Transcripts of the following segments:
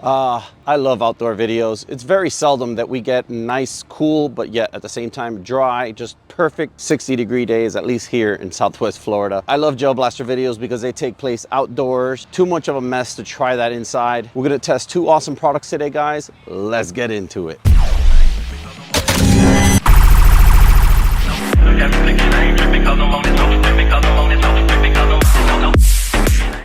I love outdoor videos. It's very seldom that we get nice, cool, but yet at the same time dry, just perfect 60-degree days, at least here in Southwest Florida. I love gel blaster videos because they take place outdoors. Too much of a mess to try that inside. We're gonna test two awesome products today, guys. Let's get into it.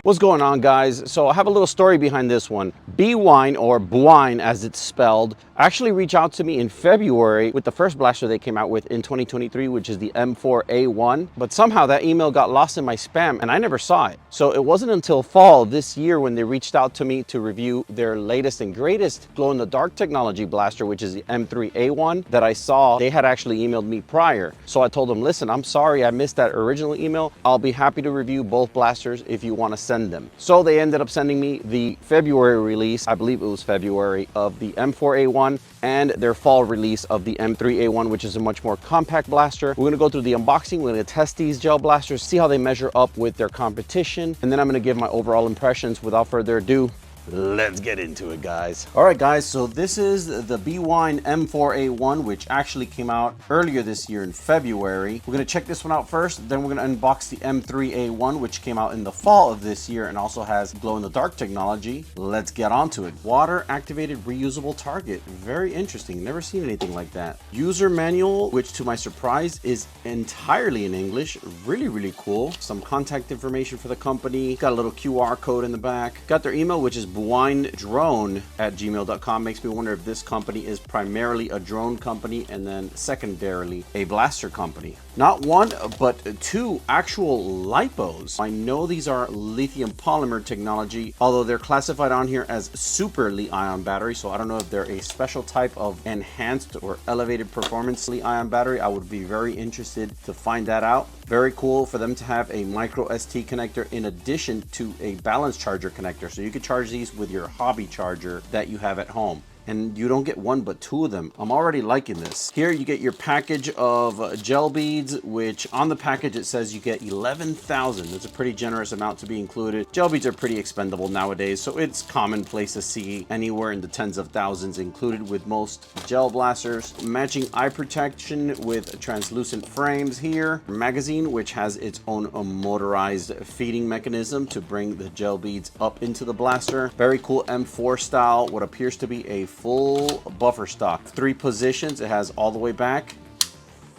What's going on, guys? So I have a little story behind this one. Bwine, or Bwine as it's spelled, actually reached out to me in February with the first blaster they came out with in 2023, which is the M4A1. But somehow that email got lost in my spam and I never saw it. So it wasn't until fall this year when they reached out to me to review their latest and greatest glow-in-the-dark technology blaster, which is the M3A1, that I saw they had actually emailed me prior. So I told them, listen, I'm sorry I missed that original email. I'll be happy to review both blasters if you want to send them. So they ended up sending me the February release, I believe it was February, of the M4A1 and their fall release of the M3A1, which is a much more compact blaster. We're gonna go through the unboxing, we're gonna test these gel blasters, see how they measure up with their competition, and then I'm gonna give my overall impressions. Without further ado, let's get into it, guys. All right, guys, so this is the Bwine M4A1, which actually came out earlier this year in February. We're gonna check this one out first, then we're gonna unbox the M3A1, which came out in the fall of this year and also has glow-in-the-dark technology. Let's get onto it. Water-activated reusable target. Very interesting, never seen anything like that. User manual, which to my surprise is entirely in English. Really, really cool. Some contact information for the company. Got a little QR code in the back. Got their email, which is bwinedrone@gmail.com. Makes me wonder if this company is primarily a drone company and then secondarily a blaster company. Not one, but two actual lipos. I know these are lithium polymer technology, although they're classified on here as super Li-ion battery, so I don't know if they're a special type of enhanced or elevated performance Li-ion battery. I would be very interested to find that out. Very cool for them to have a micro ST connector in addition to a balance charger connector, so you can charge these with your hobby charger that you have at home. And you don't get one but two of them. I'm already liking this. Here you get your package of gel beads, which on the package it says you get 11,000. That's a pretty generous amount to be included. Gel beads are pretty expendable nowadays, so it's commonplace to see anywhere in the tens of thousands included with most gel blasters. Matching eye protection with translucent frames here. Magazine, which has its own motorized feeding mechanism to bring the gel beads up into the blaster. Very cool M4 style, what appears to be a full buffer stock. 3 positions. It has all the way back,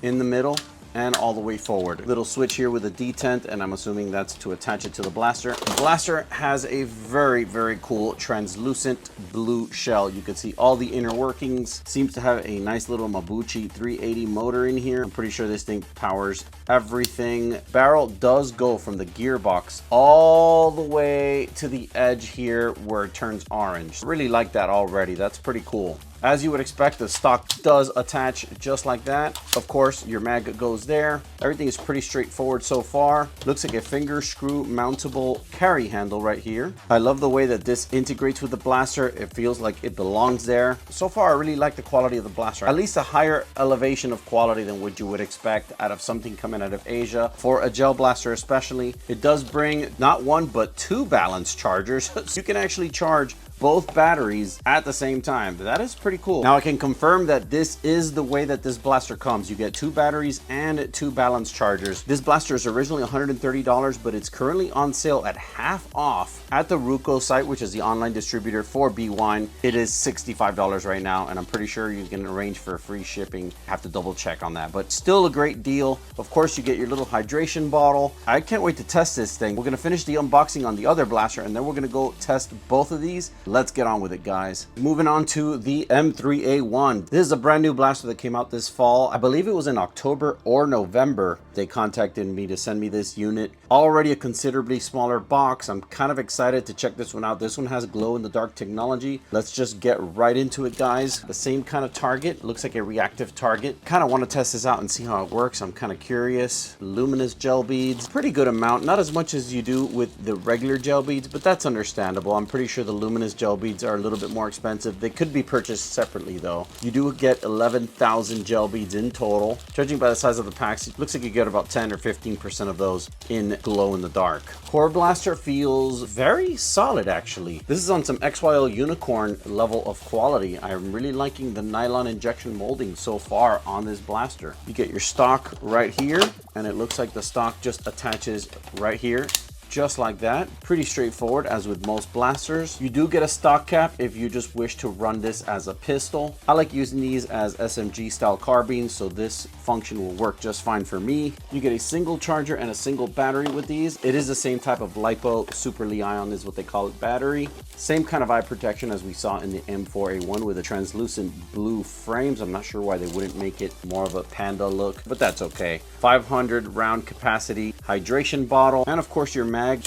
in the middle, and all the way forward. Little switch here with a detent, and I'm assuming that's to attach it to the blaster. The blaster has a very, very cool translucent blue shell. You can see all the inner workings. Seems to have a nice little Mabuchi 380 motor in here. I'm pretty sure this thing powers everything. Barrel does go from the gearbox all the way to the edge here where it turns orange. Really like that already. That's pretty cool. As you would expect, the stock does attach just like that. Of course, your mag goes there. Everything is pretty straightforward so far. Looks like a finger screw mountable carry handle right here. I love the way that this integrates with the blaster. It feels like it belongs there. So far, I really like the quality of the blaster. At least a higher elevation of quality than what you would expect out of something coming out of Asia. For a gel blaster especially, it does bring not one, but 2 balance chargers. So you can actually charge both batteries at the same time. That is pretty cool. Now I can confirm that this is the way that this blaster comes. You get 2 batteries and 2 balance chargers. This blaster is originally $130, but it's currently on sale at half off at the Ruko site, which is the online distributor for Bwine. It is $65 right now, and I'm pretty sure you can arrange for free shipping. Have to double check on that, but still a great deal. Of course, you get your little hydration bottle. I can't wait to test this thing. We're gonna finish the unboxing on the other blaster, and then we're gonna go test both of these. Let's get on with it, guys. Moving on to the M3A1. This is a brand new blaster that came out this fall. I believe it was in October or November. They contacted me to send me this unit. Already a considerably smaller box. I'm kind of excited to check this one out. This one has glow-in-the-dark technology. Let's just get right into it, guys. The same kind of target. Looks like a reactive target. Kind of want to test this out and see how it works. I'm kind of curious. Luminous gel beads. Pretty good amount. Not as much as you do with the regular gel beads, but that's understandable. I'm pretty sure the luminous Gel beads are a little bit more expensive. They could be purchased separately though. You do get 11,000 gel beads in total. Judging by the size of the packs, it looks like you get about 10 or 15% of those in glow in the dark. Core blaster feels very solid actually. This is on some XYL unicorn level of quality. I'm really liking the nylon injection molding so far on this blaster. You get your stock right here, and it looks like the stock just attaches right here, just like that. Pretty straightforward, as with most blasters. You do get a stock cap if you just wish to run this as a pistol. I like using these as SMG style carbines, so this function will work just fine for me. You get a single charger and a single battery with these. It is the same type of LiPo Super Li-ion is what they call it battery. Same kind of eye protection as we saw in the M4A1 with the translucent blue frames. I'm not sure why they wouldn't make it more of a panda look, but that's okay. 500 round capacity hydration bottle, and of course your mag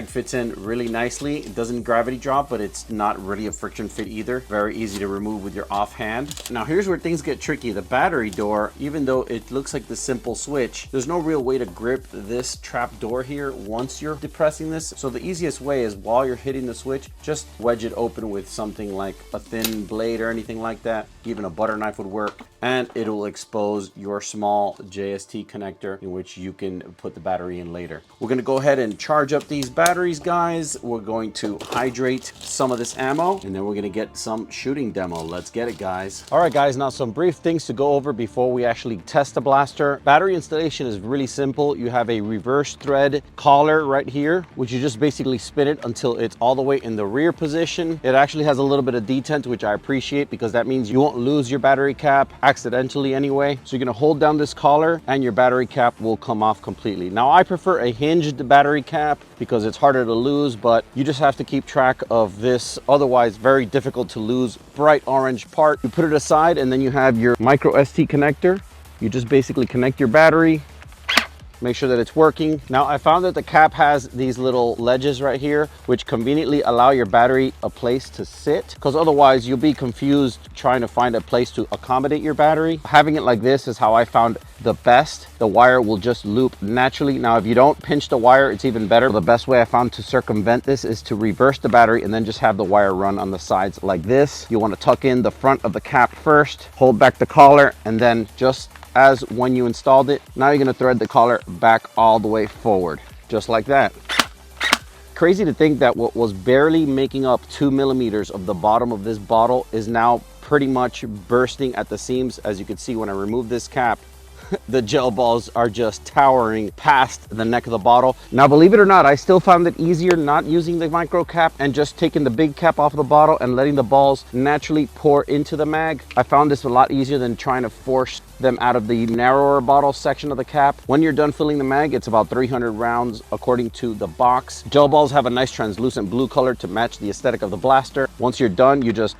fits in really nicely. It doesn't gravity drop, but it's not really a friction fit either. Very easy to remove with your offhand. Now here's where things get tricky. The battery door, even though it looks like the simple switch, there's no real way to grip this trap door here once you're depressing this. So the easiest way is while you're hitting the switch, just wedge it open with something like a thin blade or anything like that. Even a butter knife would work, and it'll expose your small JST connector in which you can put the battery in later. We're gonna go ahead and charge up these batteries, guys. We're going to hydrate some of this ammo, and then we're gonna get some shooting demo. Let's get it, guys. All right, guys, now some brief things to go over before we actually test the blaster. Battery installation is really simple. You have a reverse thread collar right here, which you just basically spin it until it's all the way in the rear position. It actually has a little bit of detent, which I appreciate because that means you won't lose your battery cap accidentally anyway. So you're gonna hold down this collar and your battery cap will come off completely. Now I prefer a hinged battery cap because it's harder to lose, but you just have to keep track of this otherwise very difficult to lose bright orange part. You put it aside, and then you have your micro ST connector. You just basically connect your battery, make sure that it's working. Now I found that the cap has these little ledges right here which conveniently allow your battery a place to sit, because otherwise you'll be confused trying to find a place to accommodate your battery. Having it like this is how I found the best. The wire will just loop naturally. Now if you don't pinch the wire, it's even better. The best way I found to circumvent this is to reverse the battery and then just have the wire run on the sides like this. You want to tuck in the front of the cap first, hold back the collar, and then just as when you installed it, now you're going to thread the collar back all the way forward, just like that. Crazy to think that what was barely making up 2 millimeters of the bottom of this bottle is now pretty much bursting at the seams. As you can see, when I remove this cap, the gel balls are just towering past the neck of the bottle. Now, believe it or not, I still found it easier not using the micro cap and just taking the big cap off of the bottle and letting the balls naturally pour into the mag. I found this a lot easier than trying to force them out of the narrower bottle section of the cap. When you're done filling the mag, it's about 300 rounds according to the box. Gel balls have a nice translucent blue color to match the aesthetic of the blaster. Once you're done, you just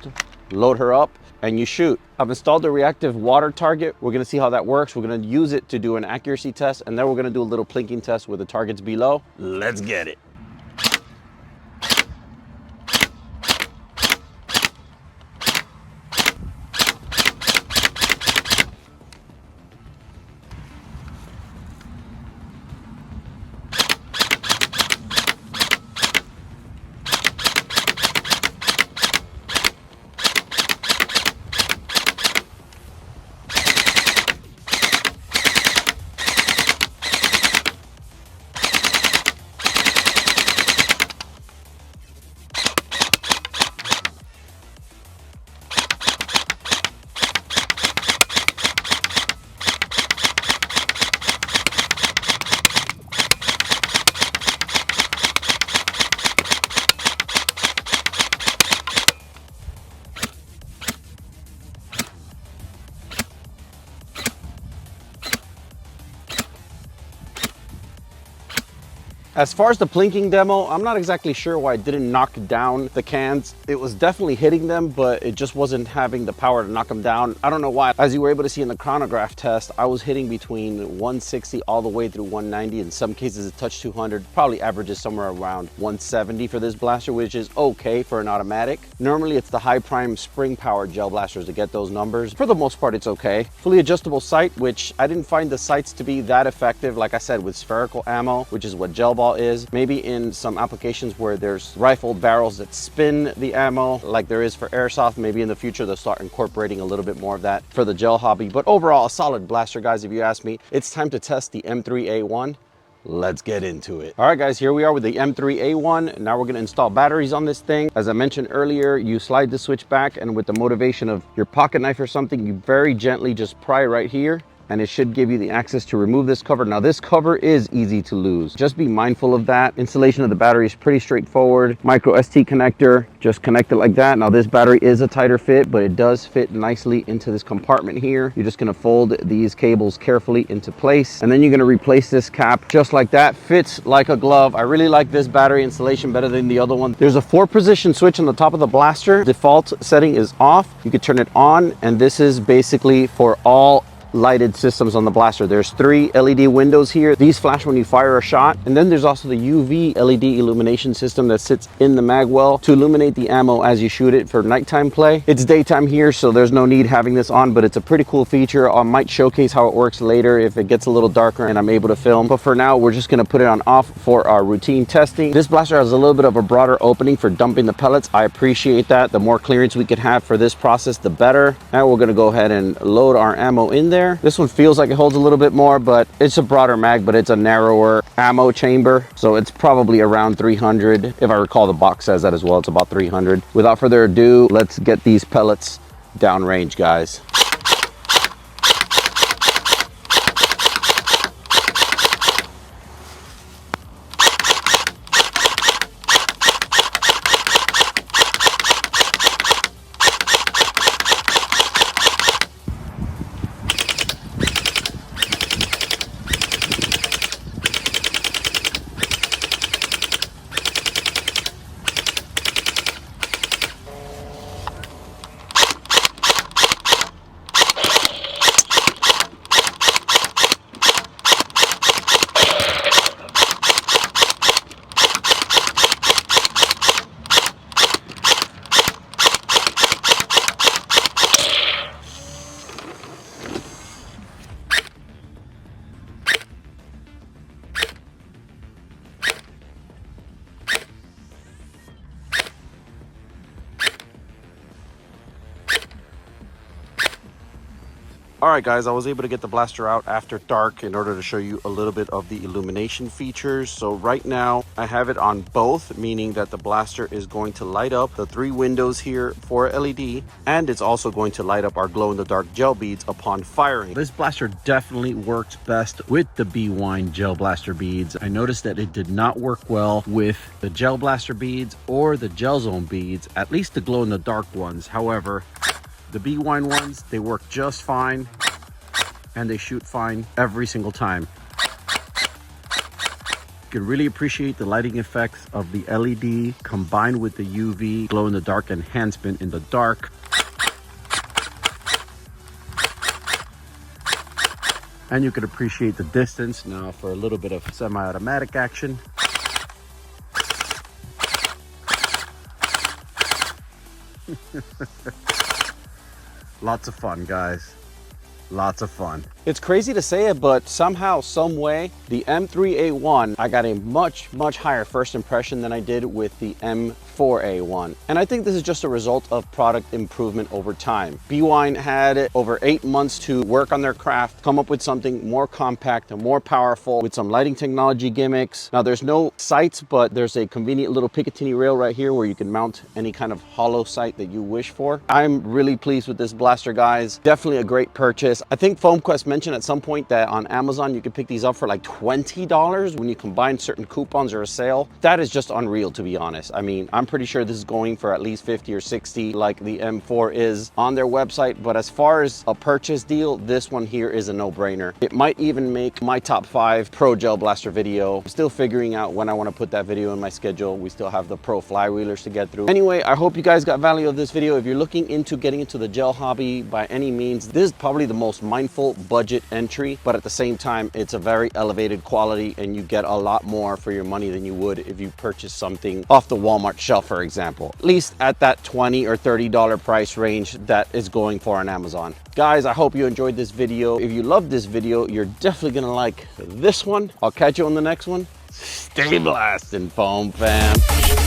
load her up and you shoot. I've installed the reactive water target. We're gonna see how that works. We're gonna use it to do an accuracy test, and then we're gonna do a little plinking test with the targets below. Let's get it. As far as the plinking demo, I'm not exactly sure why it didn't knock down the cans. It was definitely hitting them, but it just wasn't having the power to knock them down. I don't know why. As you were able to see in the chronograph test, I was hitting between 160 all the way through 190. In some cases it touched 200, probably averages somewhere around 170 for this blaster, which is okay for an automatic. Normally it's the high prime spring powered gel blasters to get those numbers. For the most part, it's okay. Fully adjustable sight, which I didn't find the sights to be that effective. Like I said, with spherical ammo, which is what gel ball SplatRRball is. Maybe in some applications where there's rifle barrels that spin the ammo like there is for airsoft, maybe in the future they'll start incorporating a little bit more of that for the gel hobby. But overall, a solid blaster, guys, if you ask me. It's time to test the M3A1. Let's get into it. All right, guys, here we are with the M3A1. Now we're gonna install batteries on this thing. As I mentioned earlier, you slide the switch back, and with the motivation of your pocket knife or something, you very gently just pry right here, and it should give you the access to remove this cover. Now this cover is easy to lose. Just be mindful of that. Installation of the battery is pretty straightforward. Micro ST connector, just connect it like that. Now this battery is a tighter fit, but it does fit nicely into this compartment here. You're just gonna fold these cables carefully into place, and then you're gonna replace this cap just like that. Fits like a glove. I really like this battery installation better than the other one. There's a 4-position switch on the top of the blaster. Default setting is off. You can turn it on, and this is basically for all lighted systems on the blaster. There's 3 LED windows here. These flash when you fire a shot. And then there's also the UV LED illumination system that sits in the mag well to illuminate the ammo as you shoot it for nighttime play. It's daytime here, so there's no need having this on, but it's a pretty cool feature. I might showcase how it works later if it gets a little darker and I'm able to film. But for now, we're just gonna put it on off for our routine testing. This blaster has a little bit of a broader opening for dumping the pellets. I appreciate that. The more clearance we could have for this process, the better. Now we're gonna go ahead and load our ammo in there. This one feels like it holds a little bit more, but it's a broader mag, but it's a narrower ammo chamber. So it's probably around 300. If I recall, the box says that as well. It's about 300. Without further ado, let's get these pellets downrange, guys. All right, guys, I was able to get the blaster out after dark in order to show you a little bit of the illumination features. So right now I have it on both, meaning that the blaster is going to light up the 3 windows here for LED, and it's also going to light up our glow-in-the-dark gel beads upon firing. This blaster definitely works best with the Bwine gel blaster beads. I noticed that it did not work well with the gel blaster beads or the gel zone beads, at least the glow-in-the-dark ones. However, the Bwine ones, they work just fine, and they shoot fine every single time. You can really appreciate the lighting effects of the LED combined with the UV glow-in-the-dark enhancement in the dark. And you can appreciate the distance. Now for a little bit of semi-automatic action. Lots of fun, guys. Lots of fun. It's crazy to say it, but somehow, some way, the M3A1, I got a much higher first impression than I did with the M4A1. And I think this is just a result of product improvement over time. Bwine had over 8 months to work on their craft, come up with something more compact and more powerful with some lighting technology gimmicks. Now there's no sights, but there's a convenient little Picatinny rail right here where you can mount any kind of hollow sight that you wish for. I'm really pleased with this blaster, guys. Definitely a great purchase. I think FoamQuest mentioned at some point that on Amazon you can pick these up for like $20 when you combine certain coupons or a sale. That is just unreal, to be honest. I mean, I'm pretty sure this is going for at least 50 or 60 like the M4 is on their website, but as far as a purchase deal, this one here is a no-brainer. It might even make my top 5 pro gel blaster video. I'm still figuring out when I want to put that video in my schedule. We still have the pro flywheelers to get through. Anyway, I hope you guys got value of this video. If you're looking into getting into the gel hobby by any means, this is probably the most mindful budget entry, but at the same time, it's a very elevated quality and you get a lot more for your money than you would if you purchase something off the Walmart shelf, for example. At least at that $20 or $30 price range that is going for on Amazon. Guys, I hope you enjoyed this video. If you loved this video, you're definitely gonna like this one. I'll catch you on the next one. Stay blasting, foam fam.